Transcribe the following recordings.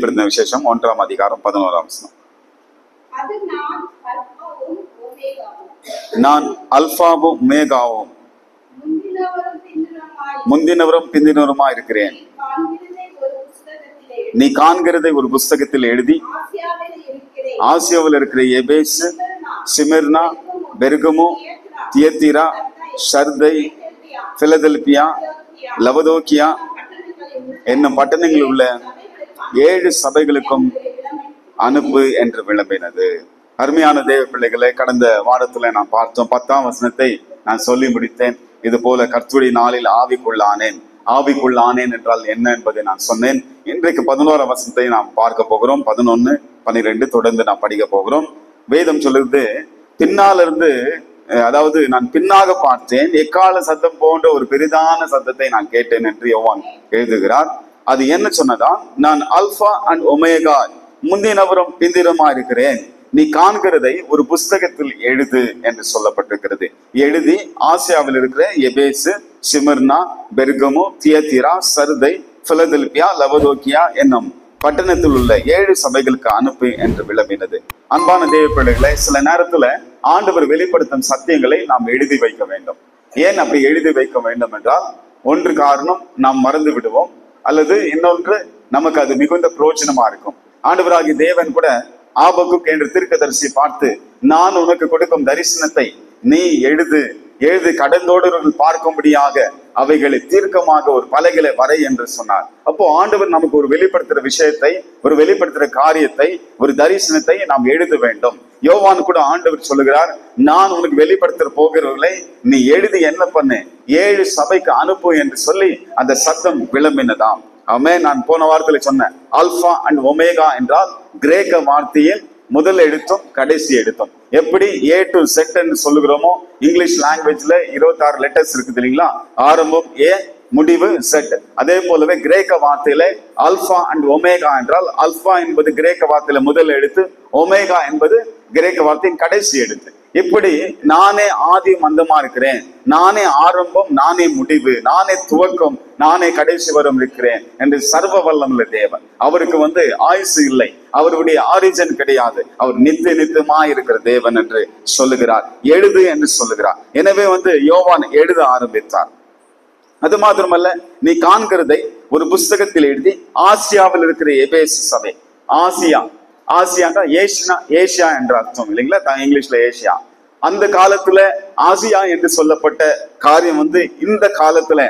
வெளிப்படுத்தின விசேஷம் 1ஆம் அதிகாரம் 11ஆம் வசனம். நான் அல்பாவும் ஒமேகாவும் முந்தினவரும் பிந்தினவருமா இருக்கிறேன். நீ காண்கிறதை ஒரு புஸ்தகத்தில் எழுதி ஆசியாவில் இருக்கிற எபேசு, சிமிர்னா, பெர்கமு, தியத்தீரா, சர்தை, பிலதெல்பியா, லவதோக்கியா என்னும் பட்டணங்களில் உள்ள 7 சபைகளுக்கும் அனுப்பு என்று விளம்பினது. அருமையான தேவ பிள்ளைகளை, கடந்த வாரத்துல நான் பார்த்தோம். 10ஆம் வசனத்தை நான் சொல்லி முடித்தேன். இது போல கர்த்தருடைய நாளில் ஆவிக்குள்ளானேன். ஆவிக்குள்ளானேன் என்றால் என்ன என்பதை நான் சொன்னேன். இன்றைக்கு 11ஆம் வசனத்தை நாம் பார்க்க போகிறோம். 11, 12 தொடர்ந்து நாம் படிக்க போகிறோம். வேதம் சொல்லுது, பின்னாலிருந்து, அதாவது நான் பின்னாக பார்த்தேன், எக்கால சத்தம் போன்ற ஒரு பெரிதான சத்தத்தை நான் கேட்டேன் என்று யோவான் எழுதுகிறார். அது என்ன சொன்னதா? நான் அல்பா அண்ட் ஒமேகா, முந்தினவரும் பிந்தினவருமா இருக்கிறேன். நீ காண்கிறதை ஒரு புஸ்தகத்தில் எழுது என்று சொல்லப்பட்டிருக்கிறது. எழுதி ஆசியாவில் இருக்கிற எபேசு, சிமிர்னா, பெர்கமு, தியத்தீரா, சர்தை, பிலதெல்பியா, லவதோக்கியா என்னும் பட்டணத்தில் உள்ள 7 சபைகளுக்கு அனுப்பு என்று விளம்பினது. அன்பான தேவ பிள்ளைகளை, சில நேரத்துல ஆண்டவர் வெளிப்படுத்தும் சத்தியங்களை நாம் எழுதி வைக்க வேண்டும். ஏன் அப்படி எழுதி வைக்க வேண்டும் என்றால், ஒன்று காரணம், நாம் மறந்து விடுவோம், அல்லது இன்னொன்று நமக்கு அது மிகுந்த பிரயோஜனமா இருக்கும். ஆண்டவராகிய தேவன் கூட ஆபகுக் என்ற தீர்க்கதரிசியை பார்த்து, நான் உனக்கு கொடுக்கும் தரிசனத்தை நீ எழுது கடந்தோடவர்கள் பார்க்கும்படியாக அவைகளை தீர்க்கமாக ஒரு பலகையில வரை என்று சொன்னார். அப்போ ஆண்டவர் நமக்கு ஒரு வெளிப்படுத்துற விஷயத்தை, ஒரு வெளிப்படுத்துற காரியத்தை, ஒரு தரிசனத்தை நாம் எழுத வேண்டும். யோவான் கூட ஆண்டவர் சொல்லுகிறார், நான் உனக்கு வெளிப்படுத்த போகிறவர்களை நீ எழுதி என்ன பண்ணு, 7 சபைக்கு அனுப்பு என்று சொல்லி அந்த சத்தம் விளம்பினதாம். ஆமென். நான் போன வாரத்துல சொன்னேன், அல்பா அண்ட் ஒமேகா என்றால் கிரேக்க வார்த்தையில் முதல் எழுத்தும் கடைசி எழுத்தும். எப்படி A to Z என்று சொல்லுகிறோமோ, இங்கிலீஷ் லாங்குவேஜ்ல 26 லெட்டர்ஸ் இருக்குது இல்லைங்களா? ஆரம்பம் A, முடிவு Z. அதே போலவே கிரேக்க வார்த்தையில அல்பா அண்ட் ஒமேகா என்றால், அல்பா என்பது கிரேக்க வார்த்தையில முதல் எழுத்து, ஒமேகா என்பது கிரேக்க வார்த்தையின் கடைசி எழுத்து. இப்படி நானே ஆதி மந்தமா இருக்கிறேன், நானே ஆரம்பம், நானே முடிவு, நானே துவக்கம், நானே கடைசி வரும் இருக்கிறேன் என்று சர்வ வல்லமுள்ள தேவன். அவருக்கு ஆயுசு இல்லை, அவருடைய ஆரிஜன் கிடையாது, அவர் நித்தியமா இருக்கிற தேவன் என்று சொல்லுகிறார். எழுது என்று சொல்லுகிறார். எனவே யோவான் எழுத ஆரம்பித்தார். அது மாத்திரமல்ல, நீ காண்கிறதை ஒரு புஸ்தகத்தில் எழுதி ஆசியாவில் இருக்கிற எபேசு சபை. ஆசியாண்டா ஏசியா என்ற அர்த்தம் இல்லைங்களா? இங்கிலீஷ்ல ஏசியா. அந்த காலத்துல ஆசியா என்று சொல்லப்பட்ட காரியம் இந்த காலத்துல,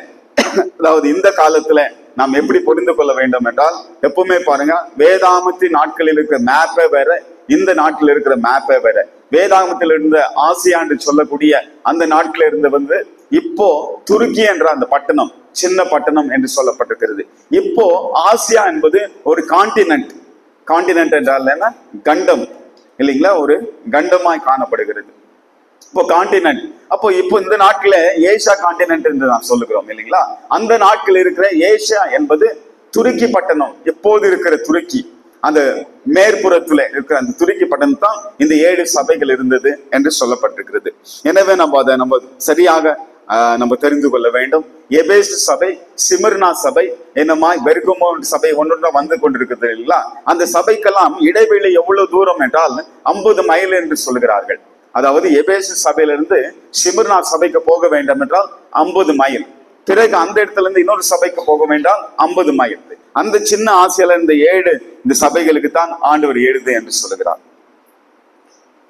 அதாவது இந்த காலத்துல நாம் எப்படி புரிந்து கொள்ள வேண்டும் என்றால், எப்பவுமே பாருங்க, வேதாகமத்தின் நாட்களில் இருக்கிற மேப்பே வேற, இந்த நாட்டில் இருக்கிற மேப்பே வேற. வேதாகமத்தில் இருந்த ஆசியா என்று சொல்லக்கூடிய அந்த நாட்டில இருந்து இப்போ துருக்கி என்ற அந்த பட்டணம், சின்ன பட்டணம் என்று சொல்லப்பட்டிருக்கிறது. இப்போ ஆசியா என்பது ஒரு கான்டினென்ட். கான்டினென்ட் என்றால் என்ன? கண்டம் இல்லைங்களா? ஒரு கண்டமாய் காணப்படுகிறது. இப்போ கான்டினென்ட். அப்போ இப்போ இந்த நாட்டில ஏசியா கான்டினென்ட் என்று நாம் சொல்லுகிறோம் இல்லைங்களா? அந்த நாட்டில் இருக்கிற ஏசியா என்பது துருக்கி பட்டணம். எப்போது இருக்கிற துருக்கி, அந்த மேற்புறத்துல இருக்கிற அந்த துருக்கி பட்டணம் தான் இந்த 7 சபைகள் இருந்தது என்று சொல்லப்பட்டிருக்கிறது. எனவே நம்ம சரியாக நம்ம தெரிந்து கொள்ள வேண்டும். எபேசு சபை, சிமிர்னா சபை, என்னமாய் பெர்கமோ சபை ஒன்றொன்றா வந்து கொண்டிருக்கிறது இல்லைங்களா? அந்த சபைக்கெல்லாம் இடைவெளி எவ்வளவு தூரம் என்றால் 50 மைல் என்று சொல்கிறார்கள். அதாவது எபேசு சபையிலிருந்து சிமிர்னா சபைக்கு போக வேண்டும் என்றால் 50 மைல். பிறகு அந்த இடத்துல இருந்து இன்னொரு சபைக்கு போக வேண்டாம் 50 மைல். அந்த சின்ன ஆசியால இந்த 7 இந்த சபைகளுக்கு தான் ஆண்டவர் எழுது என்று சொல்லுகிறார்.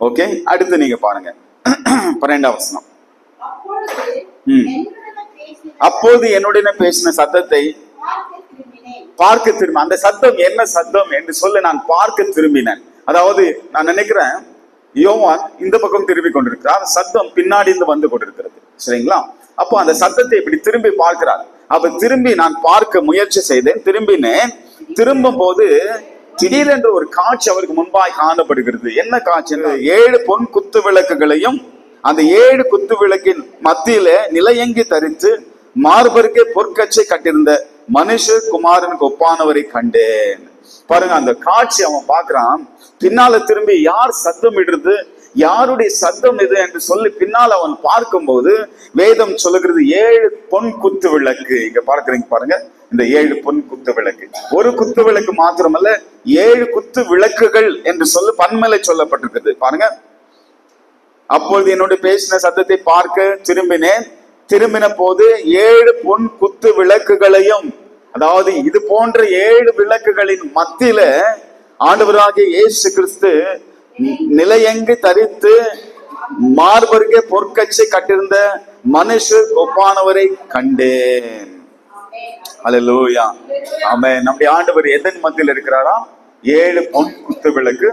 ஓகே, அடுத்து நீங்க பாருங்க 12ஆம் வசனம். அப்போது என்னுடைய பேசின சத்தத்தை பார்க்க திரும்ப. அந்த சத்தம் என்ன சத்தம் என்று சொல்ல நான் பார்க்க திரும்பினேன். அதாவது நான் நினைக்கிறேன், யோவான் இந்த பக்கம் திரும்பி கொண்டிருக்கிறார், சத்தம் பின்னாடி இருந்து வந்து கொண்டிருக்கிறது. சரிங்களா? அப்போ அந்த சத்தத்தை இப்படி திரும்பி பார்க்கிறார். அப்ப திரும்பி நான் பார்க்க முயற்சி செய்தேன், திரும்பினேன். திரும்பும் போது திடீரென்று ஒரு காட்சி அவருக்கு முன்பாய் காணப்படுகிறது. என்ன காட்சி? 7 பொன் குத்து விளக்குகளையும் அந்த 7 குத்து விளக்கின் மத்தியில நிலையங்கி தரித்து மார்பருக்கே பொற்கச்சை கட்டிருந்த மனுஷ குமாரனுக்கு ஒப்பானவரை கண்டேன். பாருங்க, அந்த காட்சி அவன் பார்க்கிறான். பின்னால திரும்பி யார் சத்தம் இடுறது, யாருடைய சத்தம் இது என்று சொல்லி பின்னால் அவன் பார்க்கும்போது வேதம் சொல்லுகிறது 7 பொன் குத்து விளக்கு. இங்க பார்க்கிறீங்க பாருங்க, இந்த 7 பொன் குத்து விளக்கு. ஒரு குத்து விளக்கு மாத்திரமல்ல, 7 குத்து விளக்குகள் என்று சொல்லி பன்மலை சொல்லப்பட்டிருக்கிறது பாருங்க. அப்பொழுது என்னோட பேசின சத்தத்தை பார்க்க திரும்பினேன். திரும்பின போது 7 பொன் குத்து விளக்குகளையும், அதாவது இது போன்ற 7 விளக்குகளின் மத்தியில ஆண்டவராகிய இயேசு கிறிஸ்து நிலையங்கு தரித்து மார்பருகே பொற்கச்சை கட்டிருந்த மனுஷர் ஒப்பானவரை கண்டேன். அல்லேலூயா, ஆமென். நம்முடைய ஆண்டவர் எதன் மத்தியில் இருக்கிறாரா? 7 பொன் குத்து விளக்கு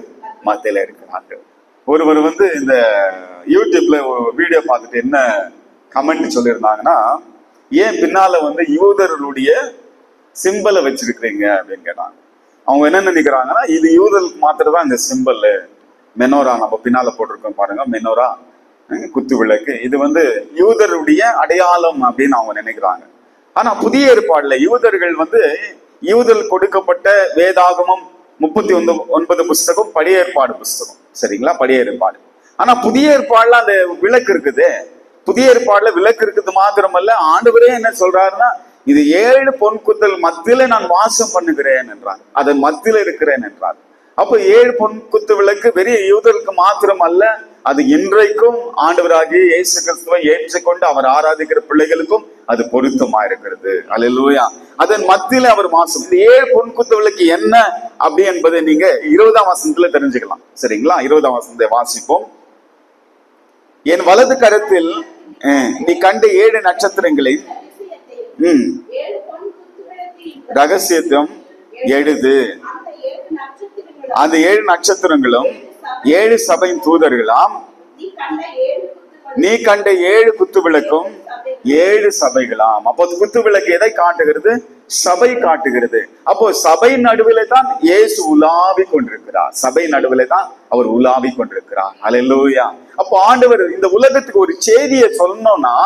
மத்தியில இருக்கிறார்கள். ஒருவர் இந்த யூடியூப்ல வீடியோ பார்த்துட்டு என்ன கமெண்ட் சொல்லியிருந்தாங்கன்னா, ஏன் பின்னால யூதர்களுடைய சிம்பலை வச்சிருக்கிறீங்க அப்படின்னு கேட்டாங்க. அவங்க என்ன நினைக்கிறாங்கன்னா, இது யூதர்களுக்கு மாத்திரம் தான் இந்த சிம்பல். மெனோரா நம்ம பின்னால போட்டிருக்கோம் பாருங்க, மெனோரா குத்து விளக்கு, இது யூதருடைய அடையாளம் அப்படின்னு அவங்க நினைக்கிறாங்க. ஆனா புதிய ஏற்பாடுல யூதர்கள் யூதர்கள் கொடுக்கப்பட்ட வேதாகமம் 39 புஸ்தகம் பழைய ஏற்பாடு புஸ்தகம், சரிங்களா, பழைய ஏற்பாடு. ஆனா புதிய ஏற்பாடுல அந்த விளக்கு இருக்குது. புதிய ஏற்பாடுல விளக்கு இருக்குது மாத்திரமல்ல, ஆண்டவரே என்ன சொல்றாருன்னா, இது 7 பொன் குத்தல் மத்தியில நான் வாசம் பண்ணுகிறேன் என்றார், அதன் மத்தியில இருக்கிறேன் என்றார். அப்ப 7 பொன் குத்து விளக்கு வெறும் யூதருக்கு மாத்திரம் அல்ல, அது இன்றைக்கும் ஆண்டவராகிய இயேசு கிறிஸ்துவை ஏற்றுக்கொண்டு அவர் ஆராதிக்கிற பிள்ளைகளுக்கும் அது பொருத்தமா இருக்கிறது. அல்லேலூயா. அதன் மத்தியில அவர் வாசம். இந்த 7 பொன் குத்து விளக்கு என்ன அப்படி என்பதை நீங்க 20ஆம் வசனத்துல தெரிஞ்சுக்கலாம், சரிங்களா. 20ஆம் வசனத்தை வாசிப்போம். என் வலது கரத்தில் நீ கண்ட 7 நட்சத்திரங்களை ரகசியத்துவம் எழுது. அந்த 7 நட்சத்திரங்களும் 7 சபையின் தூதர்களாம். நீ கண்ட 7 குத்து விளக்கும் 7 சபைகளாம். அப்போ குத்து விளக்கு எதை காட்டுகிறது? சபை காட்டுகிறது. அப்போ சபை நடுவிலே தான் இயேசு உலாவி கொண்டிருக்கிறார். சபை நடுவிலே தான் அவர் உலாவி கொண்டிருக்கிறார். அல்லேலூயா. அப்போ ஆண்டவர் இந்த உலகத்துக்கு ஒரு செய்தியை சொல்லணும்னா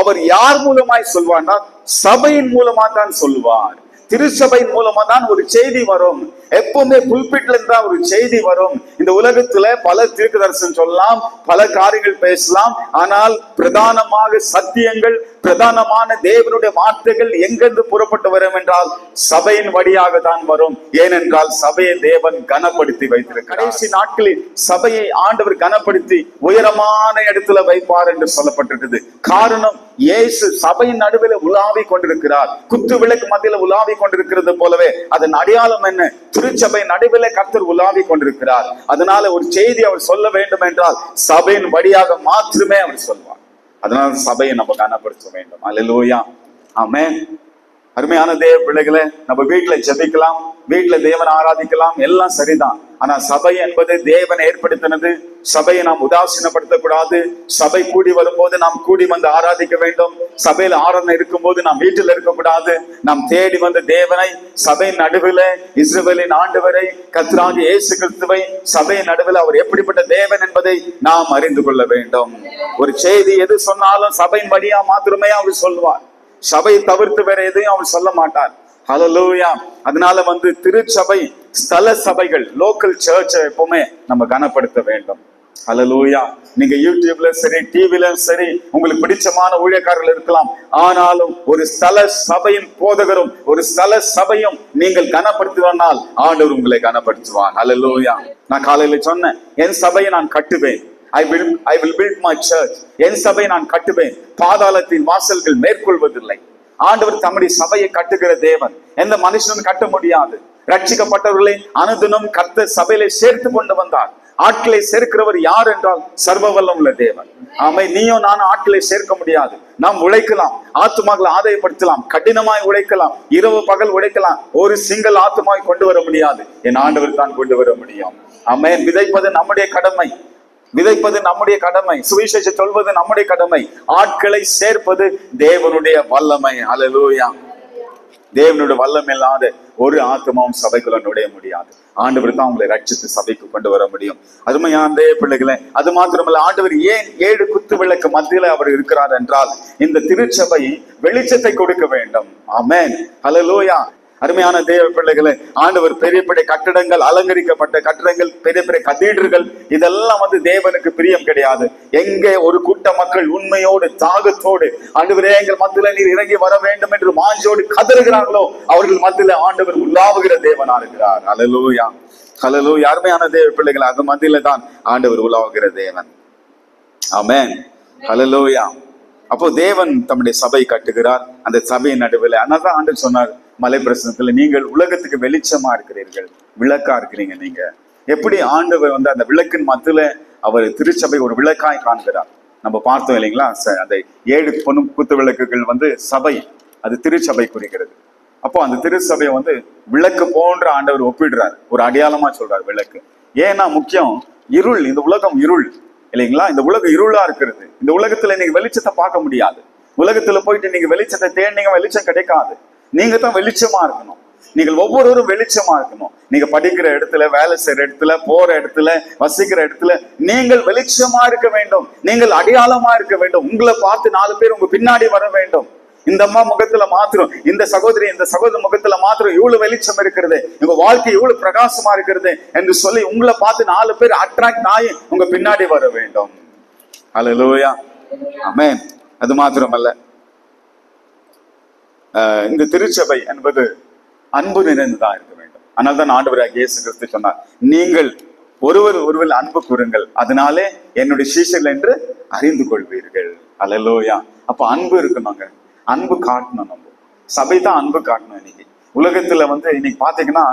அவர் யார் மூலமாய் சொல்வார்னா சபையின் மூலமா தான் சொல்லுவார். திருச்சபையின் மூலமா தான் ஒரு செய்தி வரும். எப்பவுமே புல்பிட்ல இருந்தா ஒரு செய்தி வரும். இந்த உலகத்துல பல தீர்க்க தரிசனம் சொல்லலாம், பல காரியங்கள் பேசலாம். ஆனால் பிரதானமாக சத்தியங்கள், பிரதானமான தேவனுடைய வார்த்தைகள் எங்கிருந்து புறப்பட்டு வரும் என்றால் சபையின் வழியாக தான் வரும். ஏனென்றால் சபையை தேவன் கனப்படுத்தி வைத்திருக்கிறார். கடைசி நாட்களில் சபையை ஆண்டவர் கனப்படுத்தி உயரமான இடத்துல வைப்பார் என்று சொல்லப்பட்டிருக்கிறது. காரணம், இயேசு சபையின் நடுவில் உலாவி கொண்டிருக்கிறார். குத்து விளக்கு மத்தியில உலாவி கொண்டிருக்கிறது போலவே அதன் அடையாளம் என்ன? திருச்சபை நடுவிலே கர்த்தர் உலாவி கொண்டிருக்கிறார். அதனால ஒரு செய்தி அவர் சொல்ல வேண்டும் என்றால் சபையின் வழியாக மாத்திரமே அவர் சொல்வார். அதனால சபையை நம்ம கனப்படுத்த வேண்டும். அல்லேலூயா, ஆமென். அருமையான தேவ பிள்ளைகளை, நம்ம வீட்டுல ஜெபிக்கலாம், வீட்டுல தேவனை ஆராதிக்கலாம், எல்லாம் சரிதான். ஆனா சபை என்பது தேவன் ஏற்படுத்தினது. சபையை நாம் உதாசீனப்படுத்தக்கூடாது. சபை கூடி வரும்போது நாம் கூடி வந்து ஆராதிக்க வேண்டும். சபையில ஆராதனை இருக்கும் போது நாம் வீட்டில் இருக்கக்கூடாது. நாம் தேடி வந்த தேவனை, சபையின் நடுவில் இஸ்ரவேலின் ஆண்டவரை, கர்த்தராகிய இயேசு கிறிஸ்துவை, சபையின் நடுவில் அவர் எப்படிப்பட்ட தேவன் என்பதை நாம் அறிந்து கொள்ள வேண்டும். ஒரு செய்தி எது சொன்னாலும் சபையின் வழியா மாத்திரமே அவர் சொல்லுவார். சபை தவிர்த்து வேற எதையும் அவர் சொல்ல மாட்டார். ஹல்லேலூயா. அதனால திருச்சபை, ஸ்தல சபைகள், லோக்கல் சர்ச்சை எப்பவுமே நம்ம கனப்படுத்த வேண்டும். ஹல்லேலூயா. நீங்க யூடியூப்ல சரி, டிவில சரி, உங்களுக்கு பிடிச்சமான ஊழியக்காரர்கள் இருக்கலாம். ஆனாலும் ஒரு ஸ்தல சபையின் போதகரும் ஒரு ஸ்தல சபையும் நீங்கள் கனப்படுத்துவதனால் ஆண்டவர் உங்களை கனப்படுத்துவார். ஹல்லேலூயா. நான் காலையில சொன்னேன், என் சபையை நான் கட்டுவேன். I will build my church. என் சபையை நான் கட்டுவேன். பாதாளத்தின் வாசல்கள் மேற்கொள்வதில்லை. ஆண்டவர் தம்முடைய சபையை கட்டுகிற தேவன். எந்த மனுஷனும் கட்ட முடியாது. ரட்சிக்கப்பட்டவர்களை அனுதினம் கர்த்தர் சபையில சேர்த்து கொண்டு வந்தார். ஆட்களை சேர்க்கிறவர் யார் என்றால் சர்வ வல்லம் உள்ள தேவன். ஆமை, நீயும் நானும் ஆட்களை சேர்க்க முடியாது. நாம் உழைக்கலாம், ஆத்துமாக்களை ஆதாயப்படுத்தலாம், கடினமாய் உழைக்கலாம், இரவு பகல் உழைக்கலாம். ஒரு சிங்கிள் ஆத்துமாய் கொண்டு வர முடியாது. என் ஆண்டவர் தான் கொண்டு வர முடியும். ஆமென். விதைப்பது நம்முடைய கடமை. விதைப்பது நம்முடைய கடமை. சுவிசேஷம் சொல்வது நம்முடைய கடமை. ஆட்களை சேர்ப்பது தேவனுடைய வல்லமை. அல்லேலூயா. தேவனுடைய வல்லமை இல்லாத ஒரு ஆத்மாவும் சபைக்குள்ள நுழைய முடியாது. ஆண்டவர் தான் உங்களை ரட்சித்து சபைக்கு கொண்டு வர முடியும். அருமையான பிள்ளைகளே, அது மாத்திரமல்ல, ஆண்டவர் ஏன் 7 குத்து விளக்கு மத்தியில அவர் இருக்கிறார் என்றால் இந்த திருச்சபை வெளிச்சத்தை கொடுக்க வேண்டும். ஆமென். அல்லேலூயா. அருமையான தேவ பிள்ளைகளை, ஆண்டவர் பெரிய பெரிய கட்டடங்கள், அலங்கரிக்கப்பட்ட கட்டடங்கள், பெரிய பெரிய கதீட்ரல்கள், இதெல்லாம் வந்து தேவனுக்கு பிரியம் கிடையாது. எங்கே ஒரு கூட்ட மக்கள் உண்மையோடு தாகத்தோடு ஆண்டவரே எங்கள் மத்தியில நீர் இறங்கி வர வேண்டும் என்று மாஞ்சோடு கதறுகிறார்களோ அவர்கள் மத்தியில ஆண்டவர் உலாவுகிற தேவனா இருக்கிறார். ஹல்லேலூயா, ஹல்லேலூயா. அருமையான தேவ பிள்ளைகள், அது மத்தியில தான் ஆண்டவர் உலாவுகிற தேவன். ஆமென், ஹல்லேலூயா. அப்போ தேவன் தம்முடைய சபை கட்டுகிறார், அந்த சபையின் நடுவில். அதனால்தான் ஆண்டவர் சொன்னார் மலை பிரசனத்துல, நீங்கள் உலகத்துக்கு வெளிச்சமா இருக்கிறீர்கள், விளக்கா இருக்கிறீங்க. நீங்க எப்படி ஆண்டவர் வந்து அந்த விளக்கின் மத்தியில அவர் திருச்சபை ஒரு விளக்காய் காண்கிறார். நம்ம பார்த்தோம் இல்லைங்களா, அந்த 7 பொன் குத்து விளக்குகள் வந்து சபை, அது திருச்சபை குறிக்கிறது. அப்போ அந்த திருச்சபையை வந்து விளக்கு போன்ற ஆண்டவர் ஒப்பிடுறார், ஒரு அடையாளமா சொல்றார் விளக்கு. ஏன்னா முக்கியம், இருள், இந்த உலகம் இருள் இல்லைங்களா, இந்த உலகம் இருளா இருக்கிறது. இந்த உலகத்துல நீங்க வெளிச்சத்தை பார்க்க முடியாது. உலகத்துல போயிட்டு நீங்க வெளிச்சத்தை தேடினீங்க, வெளிச்சம் கிடைக்காது. நீங்க தான் வெளிச்சமா இருக்கணும். நீங்கள் ஒவ்வொருவரும் வெளிச்சமா இருக்கணும். நீங்க படிக்கிற இடத்துல, வேலை செய்யற இடத்துல, போற இடத்துல, வசிக்கிற இடத்துல நீங்கள் வெளிச்சமா இருக்க வேண்டும். நீங்கள் அடையாளமா இருக்க வேண்டும். உங்களை பார்த்து 4 பேர் உங்க பின்னாடி வர வேண்டும். இந்த அம்மா முகத்துல மாத்திரம், இந்த சகோதரி, இந்த சகோதரி முகத்துல மாத்திரம் இவ்வளவு வெளிச்சம் இருக்கிறது, உங்க வாழ்க்கை இவ்வளவு பிரகாசமா இருக்கிறது என்று சொல்லி உங்களை பார்த்து 4 பேர் அட்ராக்ட் ஆகி உங்க பின்னாடி வர வேண்டும். ஹல்லேலூயா, ஆமென். அது மாத்திரமல்ல, இந்த திருச்சபை என்பது அன்பு நிறைந்துதான் இருக்க வேண்டும். ஆனால் தான் ஆண்டவராகிய இயேசு கிறிஸ்து சொன்னார், நீங்கள் ஒருவர் அன்பு கூறுங்கள், அதனாலே என்னுடைய சீஷர்கள் என்று அறிந்து கொள்வீர்கள். ஹல்லேலூயா. அப்ப அன்பு இருக்கணுங்க, அன்பு காட்டணும். நம்ம சபை தான் அன்பு காட்டணும். இன்னைக்கு உலகத்துல வந்து இன்னைக்கு பாத்தீங்கன்னா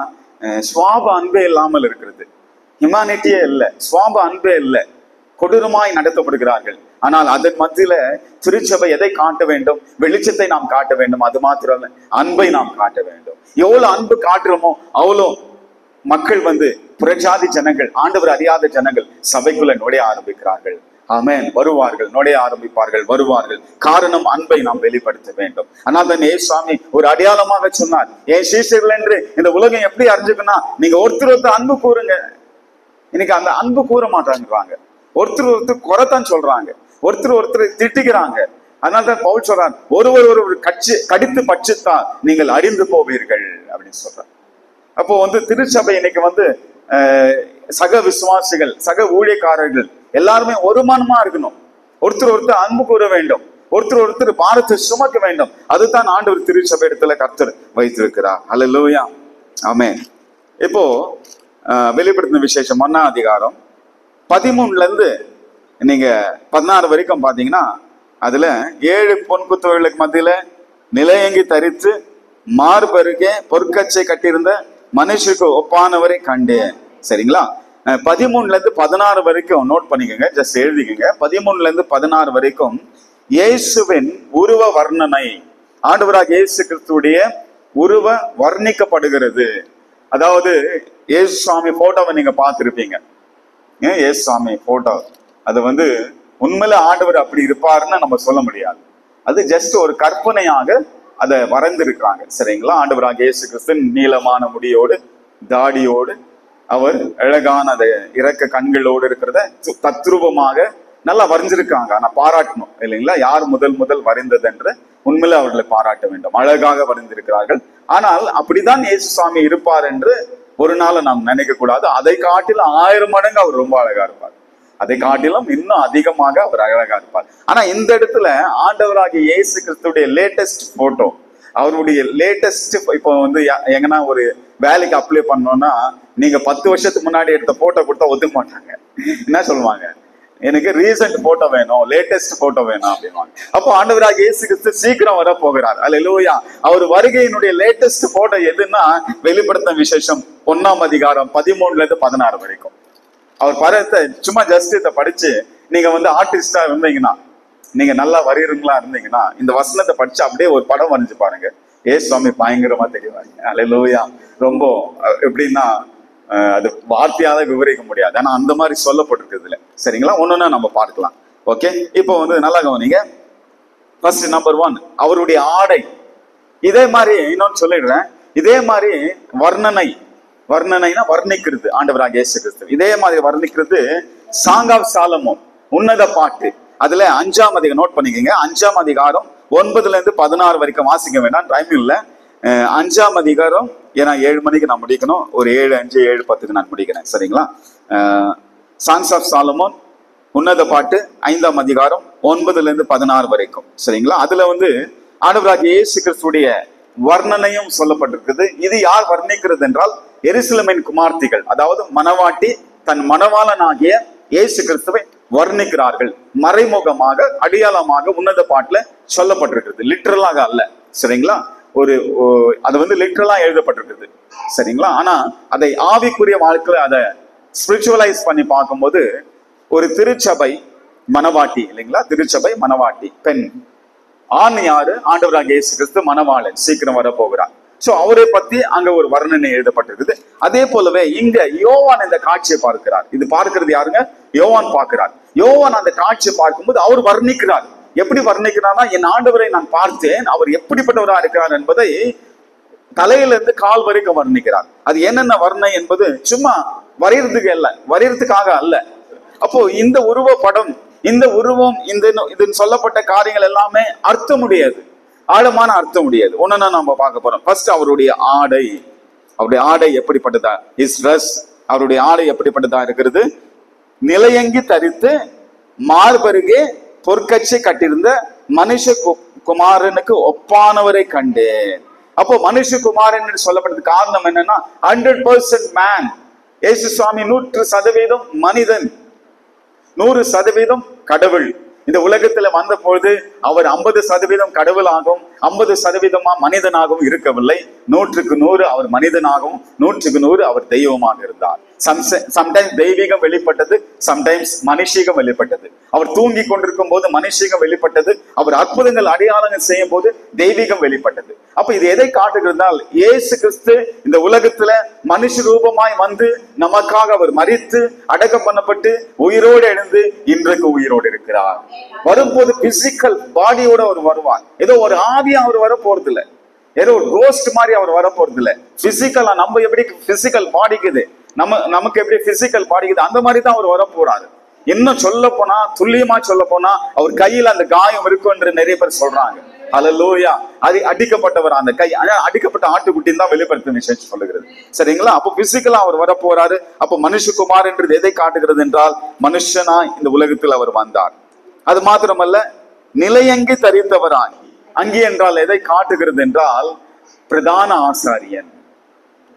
சுவாப அன்பே இல்லாமல் இருக்கிறது. ஹியூமானிட்டியே இல்லை, சுவாப அன்பே இல்லை, கொடூரமாய் நடத்தப்படுகிறார்கள். ஆனால் அதன் மத்தியில திருச்சபை எதை காட்ட வேண்டும்? வெளிச்சத்தை நாம் காட்ட வேண்டும். அது மாத்திரம் இல்லை, அன்பை நாம் காட்ட வேண்டும். எவ்வளவு அன்பு காட்டுறோமோ அவ்வளோ மக்கள் வந்து புறஜாதி ஜனங்கள், ஆண்டவர் அறியாத ஜனங்கள் சபைக்குள்ள நுழைய ஆரம்பிக்கிறார்கள். ஆமென். வருவார்கள், நுழைய ஆரம்பிப்பார்கள், வருவார்கள். காரணம், அன்பை நாம் வெளிப்படுத்த வேண்டும். ஆனால் தான் ஏசுவாமி ஒரு அடையாளமாக சொன்னார், என் சீஷர்கள் என்று இந்த உலகம் எப்படி அறிஞ்சுக்கணும், நீங்க ஒருத்தர் அன்பு கூறுங்க. இன்னைக்கு அந்த அன்பு கூற மாட்டாங்கிறாங்க. ஒருத்தர் குறைத்தான் சொல்றாங்க, ஒருத்தர் திட்டுகிறாங்க. அதனால்தான் பவுல் சொல்றார், ஒருவர் கடித்து பட்சித்தால் நீங்கள் அறிந்து போவீர்கள் அப்படின்னு சொல்றார். அப்போ வந்து திருச்சபை இன்னைக்கு வந்து சக விசுவாசிகள், சக ஊழியக்காரர்கள் எல்லாருமே ஒரு மனமா இருக்கணும். ஒருத்தர் அன்பு கூற வேண்டும், ஒருத்தர் பாரத்தை சுமக்க வேண்டும். அதுதான் ஆண்டவர் திருச்சபை இடத்துல கர்த்தர் வைத்திருக்கிறார். ஹல்லேலூயா, ஆமென். இப்போ வெளிப்படுத்தின விசேஷம் 1ஆம் அதிகாரம் 13ல இருந்து நீங்க 16 வரைக்கும் பாத்தீங்கன்னா, அதுல 7 பொன் குத்துகளுக்கு மத்தியில நிலையங்கி தரித்து மார்பருகே பொற்கச்சை கட்டியிருந்த மனுஷருக்கு ஒப்பானவரை கண்டேன். சரிங்களா? 13ல இருந்து 16 வரைக்கும் நோட் பண்ணிக்கோங்க, ஜஸ்ட் எழுதிக்கோங்க. 13ல இருந்து 16 வரைக்கும் இயேசுவின் உருவ வர்ணனை, ஆண்டவராக இயேசு கிறிஸ்துவுடைய உருவ வர்ணிக்கப்படுகிறது. அதாவது இயேசு சுவாமி போட்டோவை நீங்க பார்த்திருப்பீங்க. இயேசு சுவாமி போட்டோ, அது வந்து உண்மையில ஆண்டவர் அப்படி இருப்பாருன்னு நம்ம சொல்ல முடியாது. அது ஜஸ்ட் ஒரு கற்பனையாக அதை வரைந்திருக்கிறாங்க. சரிங்களா? ஆண்டவராக இயேசு கிறிஸ்து நீளமான முடியோடு, தாடியோடு, அவர் அழகான அந்த இறக்க கண்களோடு இருக்கிறத தத்ரூபமாக நல்லா வரைஞ்சிருக்காங்க. ஆனா பாராட்டணும் இல்லைங்களா? யார் முதல் வரைந்தது என்று உண்மையில அவர்களை பாராட்ட வேண்டும். அழகாக வரைந்திருக்கிறார்கள். ஆனால் அப்படிதான் இயேசு சுவாமி இருப்பார் என்று ஒரு நாள் நாம் நினைக்க கூடாது. அதை காட்டிலும் 1000 மடங்கு அவர் ரொம்ப அழகா இருப்பார். அதை காட்டிலும் இன்னும் அதிகமாக அவர் அழகா இருப்பார். ஆனா இந்த இடத்துல ஆண்டவராகிய இயேசு கிறிஸ்துடைய லேட்டஸ்ட் போட்டோ, அவருடைய லேட்டஸ்ட், இப்போ வந்து எங்கன்னா ஒரு வேலைக்கு அப்ளை பண்ணோம்னா நீங்க 10 வருஷத்துக்கு முன்னாடி எடுத்த போட்டோ கொடுத்தா ஒத்துக்க மாட்டாங்க. என்ன சொல்லுவாங்க? எனக்கு ரீசன்ட் போட்டோ வேணும், லேட்டஸ்ட் போட்டோ வேணும் அப்படின்வாங்க. அப்போ ஆண்டவராகிய இயேசு கிறிஸ்து சீக்கிரம் வர போகிறார். அல்லேலூயா. அவர் வருகையினுடைய லேட்டஸ்ட் போட்டோ எதுன்னா வெளிப்படுத்தின விசேஷம் 1ஆம் அதிகாரம் 13ல இருந்து 16 வரைக்கும். அவர் படத்தை சும்மா ஜஸ்ட் இதை படிச்சு நீங்க வந்து ஆர்டிஸ்டா இருந்தீங்கன்னா, நீங்க நல்லா வரையறீங்களா இருந்தீங்கன்னா, இந்த வசனத்தை படிச்சு அப்படியே ஒரு படம் வரைஞ்சு பாருங்க. ஏசு சுவாமி பயங்கரமா தெரிவாங்க. அல்லேலூயா. ரொம்ப எப்படின்னா அது வார்த்தையால விவரிக்க முடியாது. ஆனா அந்த மாதிரி சொல்லப்பட்டிருக்குதுல. சரிங்களா? ஒன்னொன்னா நம்ம பார்க்கலாம். ஓகே, இப்போ வந்து நல்லா கவனிங்க. ஃபர்ஸ்ட் நம்பர் 1, அவருடைய ஆடை. இதே மாதிரி இன்னொன்னு சொல்லிடுறேன், இதே மாதிரி வர்ணனைனா வர்ணிக்கிறது ஆண்டவராகிய இயேசு கிறிஸ்து. இதே மாதிரி வர்ணிக்கிறது சாங் ஆஃப் சாலமோன், உன்னத பாட்டு. அதுல 5ஆம் அதிகாரம் நோட் பண்ணிக்கங்க. 5ஆம் அதிகாரம் 9ல இருந்து 16 வரைக்கும் வாசிக்க வேண்டாம், டைம் இல்லை. 5ஆம் அதிகாரம், ஏன்னா 7 மணிக்கு நான் முடிக்கணும், ஒரு 7:05 7:10 நான் முடிக்கிறேன், சரிங்களா? சாங்ஸ் ஆஃப் சாலமோன் உன்னத பாட்டு 5ஆம் அதிகாரம் 9-16 வரைக்கும், சரிங்களா? அதுல ஆண்டவராகிய இயேசு கிறிஸ்துடைய வர்ணனையும் சொல்லப்பட்டிருக்குது. இது யார் வர்ணிக்கிறது என்றால் எருசலேமின் குமார்த்திகள், அதாவது மணவாட்டி தன் மணவாளனாகிய இயேசு கிறிஸ்துவை வர்ணிக்கிறார்கள். மறைமுகமாக, அடையாளமாக உன்னத பாட்டுல சொல்லப்பட்டிருக்கிறது, லிட்டரலாக அல்ல, சரிங்களா? அது லிட்டரலா எழுதப்பட்டிருக்குது, சரிங்களா? ஆனா அதை ஆவிக்குரிய வாழ்க்கையில அதை ஸ்பிரிச்சுவலைஸ் பண்ணி பார்க்கும்போது ஒரு திருச்சபை மணவாட்டி இல்லைங்களா? திருச்சபை மணவாட்டி, பெண். ஆண் யாரு? ஆண்டவராகிய இயேசு கிறிஸ்து மணவாளன், சீக்கிரம் வர போகிறார். சோ அவரை பத்தி அங்க ஒரு வர்ணனை எழுதப்பட்டிருக்குது. அதே போலவே இங்க யோவான் இந்த காட்சியை பார்க்கிறார். இது பார்க்கிறது யாருங்க? யோவான் பார்க்கிறார். யோவான் அந்த காட்சியை பார்க்கும்போது அவர் வர்ணிக்கிறார். எப்படி வர்ணிக்கிறார்னா, என் ஆண்டவரை நான் பார்த்தேன், அவர் எப்படிப்பட்டவரா இருக்கிறார் என்பதை தலையிலிருந்து கால் வரைக்கும் வர்ணிக்கிறார். அது என்னென்ன வர்ணனை என்பது சும்மா வரையறதுக்காக அல்ல. அப்போ இந்த உருவ படம், இந்த உருவம், இது சொல்லப்பட்ட காரியங்கள் எல்லாமே அர்த்தம் முடியாது, ஆழமான அர்த்தம் முடியாது. ஒன்னா நம்ம பார்க்க போறோம். ஃபர்ஸ்ட் அவருடைய ஆடை எப்படிப்பட்டதா? இஸ் ட்ரெஸ், அவருடைய ஆடை எப்படிப்பட்டதா இருக்கிறது? நிலையங்கி தரித்து மார்பருகே பொற்கச்சை கட்டியிருந்த மனுஷ குமாரனுக்கு ஒப்பானவரை கண்டேன். அப்போ மனுஷகுமாரன் என்று சொல்லப்பட்டது காரணம் என்னன்னா 100% மேன். இயேசு சுவாமி 100% மனிதன், 100% கடவுள். இந்த உலகத்துல வந்த பொழுது அவர் 50% கடவுளாகவும் 50% மனிதனாகவும் இருக்கவில்லை. 100% அவர் மனிதனாகவும் 100% அவர் தெய்வமாக இருந்தார். சம்டைம்ஸ் தெய்வீகம் வெளிப்பட்டது, சம்டைம்ஸ் மனுஷீகம் வெளிப்பட்டது. அவர் தூங்கி கொண்டிருக்கும் போது மனுஷீகம் வெளிப்பட்டது, அவர் அற்புதங்கள் அடையாளங்கள் செய்யும் போது தெய்வீகம் வெளிப்பட்டது. அப்ப இது எதை காட்டுகிறதால், இயேசு கிறிஸ்து இந்த உலகத்துல மனுஷ ரூபமாய் வந்து நமக்காக அவர் மரித்து அடக்கம் பண்ணப்பட்டு உயிரோடு எழுந்து இன்றைக்கு உயிரோடு இருக்கிறார். வரும்போது பிசிக்கல் பாடியோட அவர் வருவார். ஏதோ ஒரு ஆவியா அவர் வர போறது இல்லை, ஏதோ ஒரு கோஸ்ட் மாதிரி அவர் வர போறது இல்லை. பிசிக்கலா நம்ம எப்படி பிசிக்கல் பாடிக்குது, நமக்கு எப்படி பிசிக்கல் பாடிக்குது, அந்த மாதிரி தான் அவர் வர போறாரு. இன்னும் சொல்ல போனா, துல்லியமா சொல்ல போனா, அவர் கையில அந்த காயம் இருக்கும் என்று நிறைய பேர் சொல்றாங்க. அல்லேலூயா. அது அடிக்கப்பட்டவர், அந்த கை அடிக்கப்பட்ட ஆட்டுக்குட்டின்னு தான் வெளிப்படுத்தும் விஷயம் சொல்லுகிறது, சரிங்களா? அப்போ பிசிக்கலா அவர் வர போறாரு. அப்போ மனுஷகுமார் என்றது எதை காட்டுகிறது என்றால், மனுஷனா இந்த உலகத்தில் அவர் வந்தார். அது மாத்திரமல்ல, நிலையங்கி தரித்தவராய். அங்கி என்றால் எதை காட்டுகிறது என்றால், பிரதான ஆசாரியன்.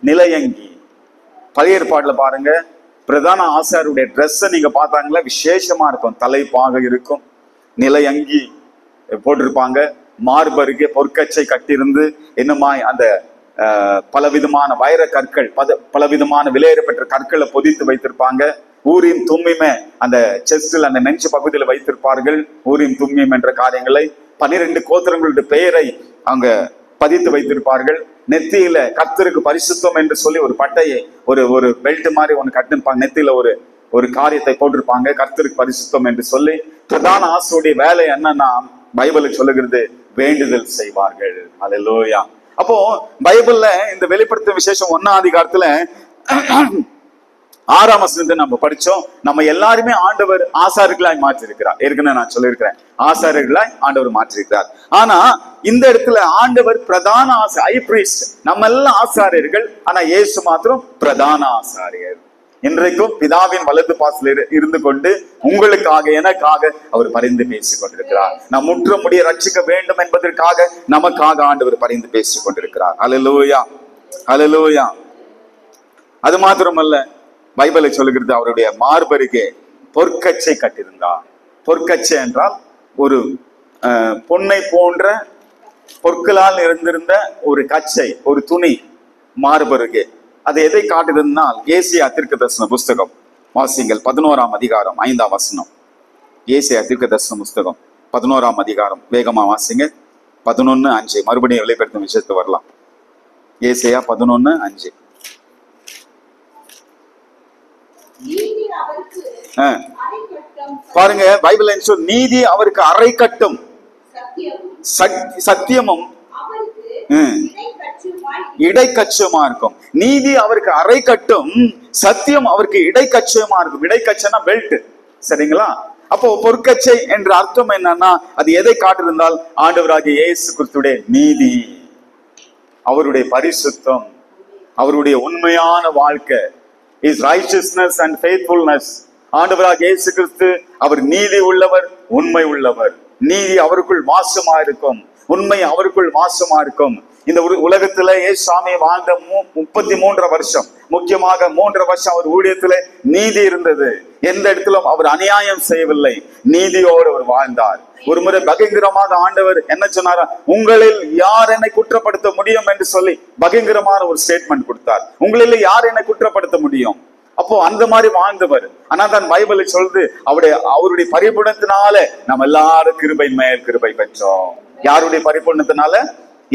நிலையங்கி பழைய ஏற்பாடுல பாருங்க, பிரதான ஆசாரியருடைய ட்ரெஸ் நீங்க பார்த்தாங்களா, விசேஷமா இருக்கும், தலைப்பாக இருக்கும், நிலையங்கி போட்டிருப்பாங்க, மார்பருகே பொற்கச்சை கட்டியிருந்து என்னமாய் அந்த பலவிதமான வைர கற்கள், பலவிதமான விலையேற பெற்ற கற்களை பொதித்து வைத்திருப்பாங்க. ஊரின் தும்மிமே அந்த செஸ்டில், அந்த நெஞ்சு பகுதியில் வைத்திருப்பார்கள். ஊரின் தும்மியம் என்ற காரியங்களை 12 கோத்திரங்களுடைய பெயரை அங்க பதித்து வைத்திருப்பார்கள். நெத்தியில கர்த்தருக்கு பரிசுத்தம் என்று சொல்லி ஒரு பட்டையை, ஒரு பெல்ட் மாதிரி ஒன்று கட்டிருப்பாங்க. நெத்தியில ஒரு காரியத்தை போட்டிருப்பாங்க, கர்த்தருக்கு பரிசுத்தம் என்று சொல்லி. பிரதான ஆசிரியருடைய வேலை என்னன்னா, பைபிள் சொல்லுகிறது, வேண்டுதல் செய்வார்கள். அல்லேலூயா. அப்போ பைபிள்ல இந்த வெளிப்படுத்தும் விசேஷம் 1ஆம் அதிகாரத்துல 6ஆம் வசனத்தை நம்ம படிச்சோம். நம்ம எல்லாருமே ஆண்டவர் ஆசாரியர்களாய் மாற்றிருக்கிறார். ஏற்கனவே நான் சொல்லியிருக்கிறேன், ஆசாரியர்களாய் ஆண்டவர் மாற்றிருக்கிறார். ஆனா இந்த இடத்துல ஆண்டவர் பிரதான ஹை பிரீஸ்ட். நம்ம எல்லாம் ஆசாரியர்கள், ஆனா இயேசு மாத்திரம் பிரதான ஆசாரியர். இன்றைக்கும் பிதாவின் வலது பாசில் இருந்து கொண்டு உங்களுக்காக, எனக்காக அவர் பரிந்து பேசிக் கொண்டிருக்கிறார். நாம் முற்ற முடிய ரட்சிக்க வேண்டும் என்பதற்காக நமக்காக ஆண்டவர் பரிந்து பேசிக் கொண்டிருக்கிறார். அல்லேலூயா, அல்லேலூயா. அது மாத்திரமல்ல, பைபிளை சொல்லுகிறது, அவருடைய மார்பருகே பொற்கச்சை கட்டியிருந்தார். பொற்கச்சை என்றால் ஒரு பொன்னை போன்ற பொற்களால் இருந்திருந்த ஒரு கச்சை, ஒரு துணி மார்பருகே. அது எதை காட்டுதுன்னால், ஏசாயா தீர்க்கதரிசன புஸ்தகம் வாசிங்கள், 11ஆம் அதிகாரம் 5ஆம் வசனம். ஏசாயா தீர்க்கதரிசன புஸ்தகம் 11ஆம் அதிகாரம், வேகமா வாசிங்க. 11:5. மறுபடியும் வெளிப்படுத்தும் விஷயத்துக்கு வரலாம். ஏசாயா 11:5. பாருங்க, பைபிள் நீதி அவருக்கு அரை கட்டும், சத்தியமும் இடைக்கச்சமா இருக்கும். நீதி அவருக்கு அரை கட்டும், சத்தியம் அவருக்கு இடைக்கச்சமா இருக்கும். இடைக்கச்சனா பெல்ட், சரிங்களா? அப்போ பொற்கச்சை என்ற அர்த்தம் என்னன்னா, அது எதை காட்டிருந்தால், ஆண்டவராகிய இயேசு கிறிஸ்துவின் நீதி. அவருடைய பரிசுத்தம், அவருடைய உண்மையான வாழ்க்கை, இஸ் ரைச்சியஸ்னஸ் அண்ட் ஃபெய்த்ஃபுல்னஸ். ஆண்டவராக இயேசு கிறிஸ்து அவர் நீதி உள்ளவர், உண்மை உள்ளவர். நீதி அவருக்குள் வாசமா இருக்கும், உண்மை அவருக்குள் வாசமா இருக்கும். இந்த உலகத்துல ஏசாமி வாழ்ந்த 33 வருஷம், முக்கியமாக 3 வருஷம் அவர் ஊழியத்துல நீதி இருந்தது. எந்த இடத்திலும் அவர் அநியாயம் செய்யவில்லை, நீதியோடு அவர் வாழ்ந்தார். ஒரு முறை பகிரங்கமாக ஆண்டவர் என்ன சொன்னாரா, உங்களில் யார் என்னை குற்றப்படுத்த முடியும் என்று சொல்லி பகிரங்கமான ஒரு ஸ்டேட்மெண்ட் கொடுத்தார். உங்களில் யார் என்னை குற்றப்படுத்த முடியும்? அப்போ அந்த மாதிரி வாழ்ந்தவர். ஆனா தான் பைபிள் சொல்றது, அவருடைய பரிபூரணத்தினால நம்ம எல்லாரும் கிருபை மேல் கிருபை பெற்றோம். யாருடைய பரிபூரணத்தினால?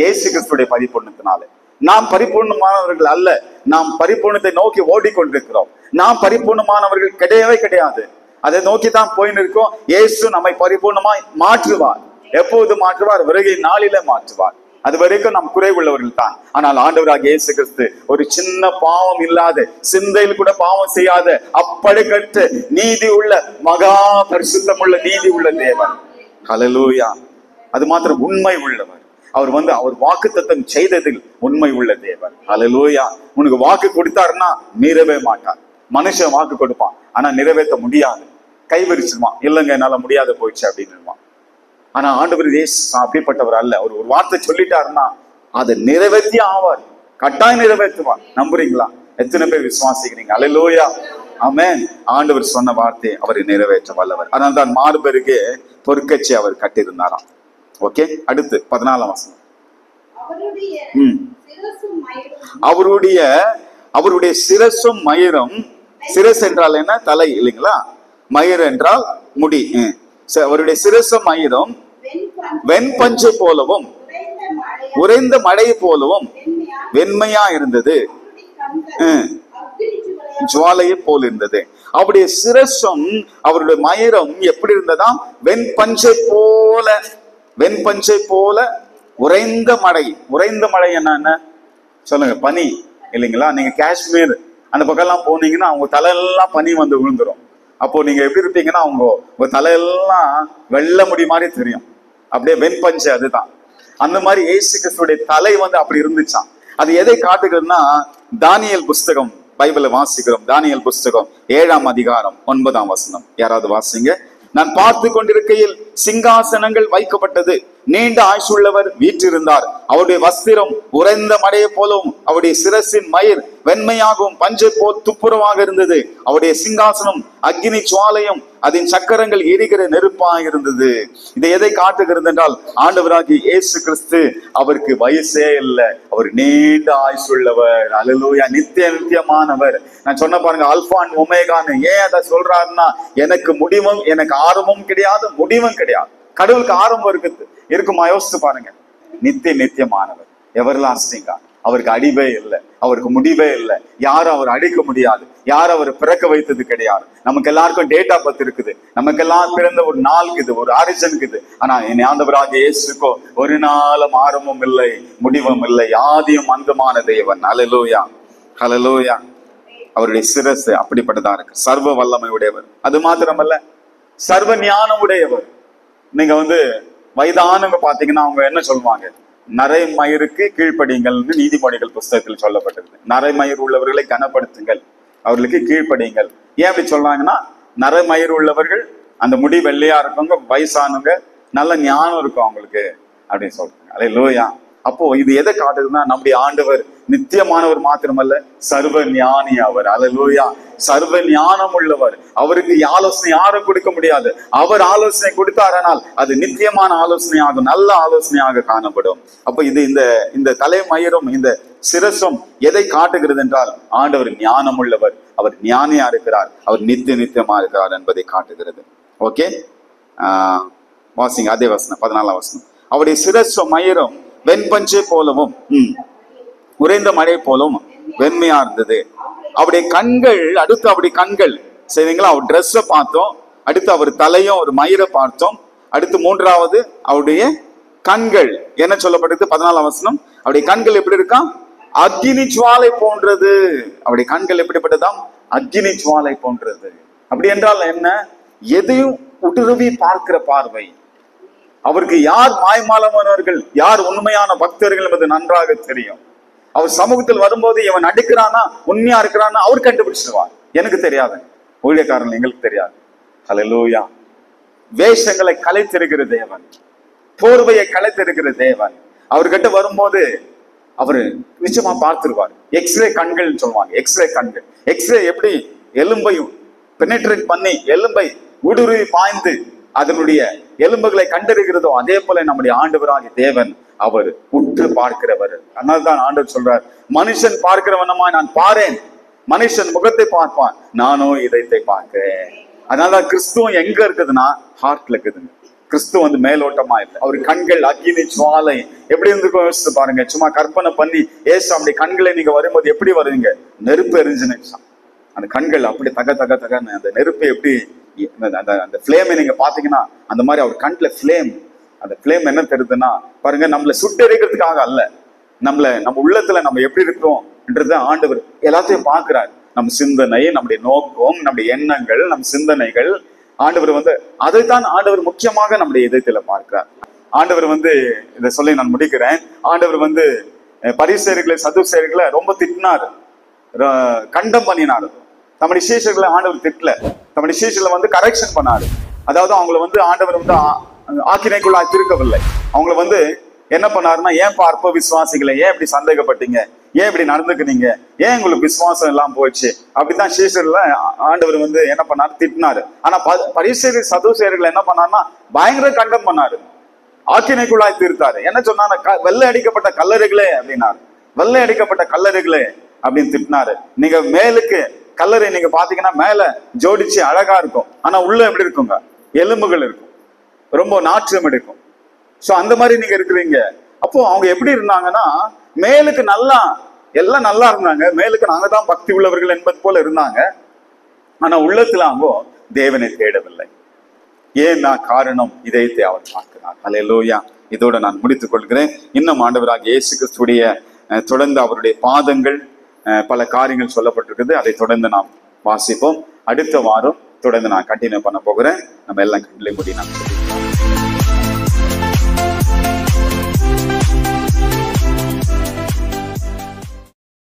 இயேசு கிறிஸ்துடைய பரிபூரணத்தினால. நாம் பரிபூர்ணமானவர்கள் அல்ல, நாம் பரிபூர்ணத்தை நோக்கி ஓடிக்கொண்டிருக்கிறோம். நாம் பரிபூர்ணமானவர்கள் கிடையவே கிடையாது. அதை நோக்கி தான் போயின்னு இருக்கோம். இயேசு நம்மை பரிபூர்ணமாய் மாற்றுவார். எப்போது மாற்றுவார்? வருகை நாளிலே மாற்றுவார். அது வரைக்கும் நாம் குறைவுள்ளவர்கள் தான். ஆனால் ஆண்டவராக இயேசு கிறிஸ்து ஒரு சின்ன பாவம் இல்லாத, சிந்தையில் கூட பாவம் செய்யாத, அப்படிப்பட்ட நீதி உள்ள, மகா பரிசுத்தம் உள்ள, நீதி உள்ள தேவன். ஹல்லேலூயா. அது மாத்திரம் உண்மை உள்ளவர். அவர் அவர் வாக்குத்தத்தம் செய்ததில் உண்மை உள்ள தேவன். ஹல்லேலூயா. உனக்கு வாக்கு கொடுத்தாருன்னா மீறவே மாட்டார். மனுஷன் வாக்கு கொடுப்பான், ஆனா நிறைவேற்ற முடியாது, கைவிரிச்சிருவான். இல்லைங்க என்னால முடியாத போயிடுச்சு அப்படின்னு. ஆனா ஆண்டவர் இயேசு அப்படிப்பட்டவர் அல்ல. அவர் ஒரு வார்த்தை சொல்லிட்டாருன்னா அதை நிறைவேற்றி ஆவார், கட்டாயம் நிறைவேற்றுவார். நம்புறீங்களா? எத்தனை பேர் விசுவாசிக்கிறீங்க? அல்லேலூயா, ஆமென். ஆண்டவர் சொன்ன வார்த்தை அவரை நிறைவேற்ற வல்லவர். அதனால தான் மார்பருகே பொற்கச்சி அவர் கட்டியிருந்தாராம். ஓகே, அடுத்து 14ஆம் வசனம். அவருடைய சிரசும் மயிரும், சிரஸ் என்றால் என்ன? தலை இல்லைங்களா? மயிர் என்றால் முடி. அவருடைய சிரசும் மயிரும் வெண்பஞ்சை போலவும் உறைந்த மழை போலவும் வெண்மையா இருந்தது, ஜுவாலையை போல் இருந்தது. அவருடைய சிரசும் அவருடைய மயிரும் எப்படி இருந்ததா? வெண்பஞ்சை போல, வெண்பஞ்சை போல உறைந்த மழை. உறைந்த மழை என்ன சொல்லுங்க? பனி இல்லைங்களா? நீங்க காஷ்மீர் அந்த பக்கம் எல்லாம் போனீங்கன்னா அவங்க தலையெல்லாம் பனி வந்து விழுந்துரும். அப்போ நீங்க எப்படி இருப்பீங்கன்னா உங்க தலையெல்லாம் வெள்ளை முடி மாதிரி தெரியும். அப்படியே வெண்பஞ்சை, அதுதான். அந்த மாதிரி இயேசு கிறிஸ்துடைய தலை அப்படி இருந்துச்சான். அது எதை காட்டுகிறதுனா, தானியேல் புஸ்தகம் பைபிளை வாசிக்கிறோம். தானியேல் புஸ்தகம் 7ஆம் அதிகாரம் 9ஆம் வசனம். யாராவது வாசிங்க. நான் பார்த்து கொண்டிருக்கையில் சிங்காசனங்கள் வைக்கப்பட்டது, நீண்ட ஆயுசுள்ளவர் வீற்றிருந்தார். அவருடைய வஸ்திரம் உறைந்த மழையை போலவும் அவருடைய சிரசின் மயிர் வெண்மையாகவும் பஞ்சை போல் துப்புரவாக இருந்தது. அவருடைய சிங்காசனம் அக்னி ஜுவாலையும் அதன் சக்கரங்கள் எரிகிற நெருப்பாக இருந்தது. இதை எதை காட்டுகிறது என்றால், ஆண்டவராகிய இயேசு கிறிஸ்து அவருக்கு வயசே இல்லை, அவர் நீண்ட ஆயுசுள்ளவர். அல்லேலூயா. நித்தியமானவர். நான் சொன்ன பாருங்க, அல்பா அண்ட் ஒமேகான்னு. ஏன் அதை சொல்றாருன்னா, எனக்கு முடிவும் எனக்கு ஆரம்பமும் கிடையாது, முடிவும் கிடையாது. கடவுளுக்கு ஆரம்பம் இருக்குமா? யோசிச்சு பாருங்க. நித்தியமானவர், எவர்லாஸ்டிங்கா. அவருக்கு அடிவே இல்லை, அவருக்கு முடிவே இல்லை. யாரும் அவர் அடிக்க முடியாது, யாரும் அவர் பிறக்க வைத்தது கிடையாது. நமக்கு எல்லாருக்கும் டேட்டா பத்தி இருக்குது, நமக்கு எல்லாம் பிறந்த ஒரு நாள் இருக்குது, ஒரு ஆரிஜன் இருக்குது. ஆனா என் ஆண்டவராக இயேசுக்கோ ஒரு நாளும் ஆரம்பமும் இல்லை, முடிவும் இல்லை, ஆதியும் அந்தமான தேவன். அல்லேலூயா, ஹல்லேலூயா. அவருடைய சிரசு அப்படிப்பட்டதா இருக்கு. சர்வ வல்லமை உடையவர். அது மாத்திரமல்ல, சர்வ ஞானம் உடையவர். நீங்க வயதானவங்க பாத்தீங்கன்னா அவங்க என்ன சொல்லுவாங்க? நரைமயிருக்கு கீழ்ப்படியுங்கள் நீதிமொழிகள் புஸ்தகத்தில் சொல்லப்பட்டிருக்கு. நரைமயிர் உள்ளவர்களை கனப்படுத்துங்கள், அவர்களுக்கு கீழ்ப்படியுங்கள். ஏன் அப்படி சொல்றாங்கன்னா, நரைமயிர் உள்ளவர்கள், அந்த முடி வெள்ளையா இருக்கவங்க, வயசானவங்க, நல்ல ஞானம் இருக்கும் அவங்களுக்கு அப்படின்னு சொல்றாங்க. அல்லேலூயா. அப்போ இது எதை காட்டுதுன்னா, நம்முடைய ஆண்டவர் நித்தியமானவர் மாத்திரமல்ல, சர்வ ஞானி அவர். அல்லேலூயா. சர்வ ஞானம் உள்ளவர். அவருக்கு ஆலோசனை யாரும் கொடுக்க முடியாது. அவர் ஆலோசனை கொடுத்தாரானால் அது நித்தியமான ஆலோசனையாக, நல்ல ஆலோசனையாக காணப்படும். அப்ப இது இந்த தலைமயிரும் இந்த சிரசும் எதை காட்டுகிறது என்றால், ஆண்டவர் ஞானம் உள்ளவர், அவர் ஞானியா இருக்கிறார், அவர் நித்தியமா இருக்கிறார் என்பதை காட்டுகிறது. ஓகே, வாசிங்க அதே வசனம், 14ஆம் வசனம். அவருடைய சிரசும் மயிரும் வெண்பஞ்சை போலவும் உறைந்த மழை போலவும் வெண்மையா இருந்தது. அவருடைய கண்கள், அடுத்து அவருடைய கண்கள் சரிங்களா, அவர் ட்ரெஸ்ஸை பார்த்தோம், அடுத்து அவர் தலையும் ஒரு மயிரை பார்த்தோம், அடுத்து மூன்றாவது அவருடைய கண்கள் என்ன சொல்லப்பட்டது? 14ஆம் வசனம். அவருடைய கண்கள் எப்படி இருக்கா? அக்னி ஜுவாலை போன்றது. அவருடைய கண்கள் எப்படிப்பட்டதாம்? அக்னி ஜுவாலை போன்றது. அப்படி என்றால் என்ன? எதையும் உடுருவி பார்க்கிற பார்வை. அவருக்கு யார் மாய்மாலமானவர்கள், யார் உண்மையான பக்தர்கள் என்பது நன்றாக தெரியும். அவர் சமூகத்தில் வரும்போது இவன் நடிக்கிறானா உண்மையா இருக்கிறானா அவர் கண்டுபிடிச்சிருவார். எனக்கு தெரியாது, ஊழியக்காரர்கள் எங்களுக்கு தெரியாது. ஹல்லேலூயா. வேஷங்களை கலைத்திருக்கிற தேவன், போர்வையை கலைத்திருக்கிற தேவன். அவர்கிட்ட வரும்போது அவரு நிச்சயமா பார்த்துருவார். எக்ஸ்ரே கண்கள் சொல்லுவாங்க. எக்ஸ்ரே கண்கள், எக்ஸ்ரே எப்படி எலும்பையும் பெனட்ரேட் பண்ணி எலும்பை ஊடுருவி பாய்ந்து அதனுடைய எலும்புகளை கண்டறிகிறதோ அதே போல நம்முடைய ஆண்டவராகிய தேவன் அவர் உற்று பார்க்கிறவர். அதனால்தான் ஆண்டவர் சொல்றார், மனுஷன் பார்க்கிறவனமா நான் பாரேன், மனுஷன் முகத்தை பார்ப்பான், நானோ இதயத்தை பார்க்கிறேன். அதனாலதான் கிறிஸ்துவம் எங்க இருக்குதுன்னா ஹார்ட்ல இருக்குதுங்க. கிறிஸ்துவ வந்து மேலோட்டமா இல்லை. அவர் கண்கள் அக்கினி ஜுவாலை எப்படி இருந்துக்கும் யோசிச்சு பாருங்க. சும்மா கற்பனை பண்ணி ஏசு அப்படி கண்களை நீங்க வரும்போது எப்படி வருவீங்க? நெருப்பு எரிஞ்சுன்னு அந்த கண்கள் அப்படி தக தக தகன்னு அந்த நெருப்பு எப்படி அந்த ஃபிளேமை நீங்க பாத்தீங்கன்னா அந்த மாதிரி அவர் கண்ணுல ஃபிளேம். அந்த ஃபிளேம் என்ன தெரியுதுன்னா பாருங்க, நம்மளை சுட்டெரிக்கிறதுக்காக அல்ல, நம்ம உள்ளத்துல நம்ம எப்படி இருக்கிறோம்ன்றத ஆண்டவர் எல்லாத்தையும் பாக்குறாரு. நம்ம சிந்தனை, நம்முடைய நோக்கம், நம்முடைய எண்ணங்கள், நம் சிந்தனைகள், ஆண்டவர் வந்து அதைத்தான் ஆண்டவர் முக்கியமாக நம்முடைய இதயத்துல பார்க்கிறார். ஆண்டவர் வந்து இதை சொல்லி நான் முடிக்கிறேன். ஆண்டவர் வந்து பரிசேயர்களை சதுசேயர்களை ரொம்ப திட்டினார், கண்டம் பண்ணினார். தம்முடைய சீஷர்களை ஆண்டவர் திட்டல, தம்முடைய சீஷர்களை வந்து கரெக்ஷன் பண்ணாரு. அதாவது அவங்களை வந்து ஆண்டவர் வந்து ஆக்கினைக்குள்ள திருக்கவில்லை. அவங்களை வந்து என்ன பண்ணாருன்னா, ஏன் அற்ப விசுவாசிகளை ஏன் இப்படி சந்தேகப்பட்டீங்க, ஏன் இப்படி நடந்துக்குனீங்க, ஏன் உங்களுக்கு விசுவாசம் எல்லாம் போச்சு அப்படித்தான் சீஷர்ல ஆண்டவர் வந்து என்ன பண்ணாரு, திட்டினாரு. ஆனா பரிசேயர் சதுசேயர்களை என்ன பண்ணாருன்னா பயங்கர கண்டம் பண்ணாரு, ஆக்கினைக்குள்ளாய் தீர்த்தாரு. என்ன சொன்னாரு, வெள்ளை அடிக்கப்பட்ட கல்லறைகளே அப்படின்னாரு, வெள்ளை அடிக்கப்பட்ட கல்லறைகளே அப்படின்னு திட்டினாரு. நீங்க மேலுக்கு கல்லறை நீங்க பாத்தீங்கன்னா மேல ஜோடிச்சு அழகா இருக்கும், ஆனா உள்ள எப்படி இருக்குங்க, எலும்புகள் இருக்கும், ரொம்ப நாற்றம் எடுக்கும். சோ அந்த மாதிரி நீங்க இருக்கிறீங்க. அப்போ அவங்க எப்படி இருந்தாங்கன்னா, மேலுக்கு நல்லா எல்லாம் நல்லா இருந்தாங்க, மேலுக்கு நாங்க தான் பக்தி உள்ளவர்கள் என்பது போல இருந்தாங்க. ஆனா உள்ளத்துல அவங்க தேவனை தேடவில்லை. ஏன்னா காரணம் இதயத்தை அவர் பார்க்கிறார். ஹல்லேலூயா. இதோட நான் முடித்துக் கொள்கிறேன். இன்னும் ஆண்டவராக இயேசு கிறிஸ்துடைய தொடர்ந்து அவருடைய பாதங்கள் பல காரியங்கள் சொல்லப்பட்டிருக்குது. அதை தொடர்ந்து நாம் வாசிப்போம். அடுத்த வாரம் தொடர்ந்து நான் கண்டினியூ பண்ண போகிறேன். நம்ம எல்லாம் கண்களை மூடி நான்